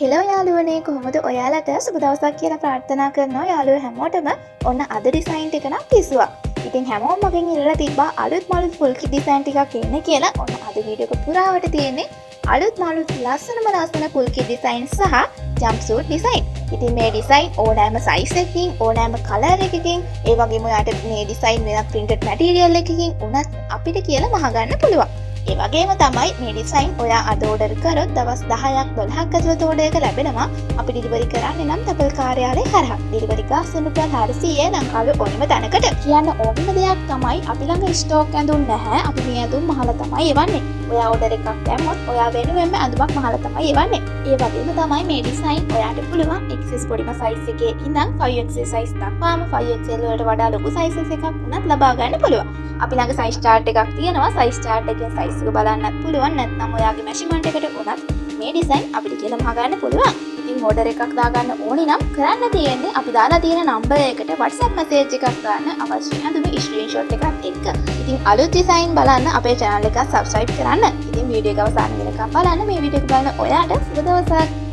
Hello යාළුවනේ කොහොමද ඔයාලට සුබ දවසක් කියලා ප්‍රාර්ථනා කරනවා යාළුවෝ හැමෝටම. ඔන්න අද ඩිසයින් එක නම් පිස්සුවා. ඉතින් හැමෝම මගෙන් ඉල්ලලා තිබ්බා අලුත් මලුත් ෆුල් කිට් ඩිසයින් ටිකක් එන්න කියලා. ඔන්න අද වීඩියෝ එක පුරාවට තියෙන්නේ අලුත් මලුත් ලස්සන ෆුල් කිට් ඩිසයින් සහ ජම්ප් සූට් ඩිසයින්. ඉතින් මේ ඩිසයින් ඕනෑම සයිස් එකකින් ඕනෑම කලර් එකකින් ඒ වගේම ඔයාලට මේ ඩිසයින් වෙන printed material එකකින් උනත් අපිට කියලා මහගන්න පුළුවන්. ඒ වගේම තමයි මේ ඩිසයින් ඔයා අද ඕඩර් කරොත් දවස් 10ක් 12ක් ඇතුළත ඕඩර් එක ලැබෙනවා. අපි ඩිලිවරි කරන්නේ නම් තපල් කාර්යාලය හරහා. ඩිලිවරි කාස් රුපියල් 400 ලංකාවේ ඕනම තැනකට. කියන්න ඕනම දෙයක් තමයි අපි ළඟ ස්ටෝක් ඇඳුම් නැහැ. අපි මේ ඇඳුම් මහලා තමයි එවන්නේ. ඔයා ඕඩර් එකක් දැම්මොත් ඔයා වෙනුවෙන්ම ඇඳුමක් මහලා තමයි එවන්නේ. ඒ වගේම තමයි මේ ඩිසයින් ඔයාට පුළුවන් XS පොඩිම සයිස් එකේ ඉඳන් 5XL සයිස් දක්වාම 5XL වලට වඩා ලොකු සයිස් එකක් වුණත් ලබා ගන්න පුළුවන්. අපි ළඟ සයිස් chart එකක් තියෙනවා. සයිස් chart එකෙන් සයිස් එක බලන්නත් පුළුවන්. නැත්නම් ඔයාගේ මෙෂර්මන්ට් එකට උනත් මේ ඩිසයින් අපිට කියලා මහ ගන්න පුළුවන්. ඉතින් ඕඩර් එකක් දාගන්න ඕනි නම් කරන්න තියෙන්නේ අපි දාලා තියෙන නම්බර් එකට WhatsApp මැසේජ් එකක් දාන්න අවශ්‍ය අඳුම ස්ක්‍රීන්ෂොට් එකක් එක්ක. ඉතින් අලුත් ඩිසයින් බලන්න අපේ channel එක subscribe කරන්න. ඉතින් වීඩියෝ එක අවසන් වෙනකම් බලන්න. මේ වීඩියෝ එක බලන ඔයාට සුබ දවසක්.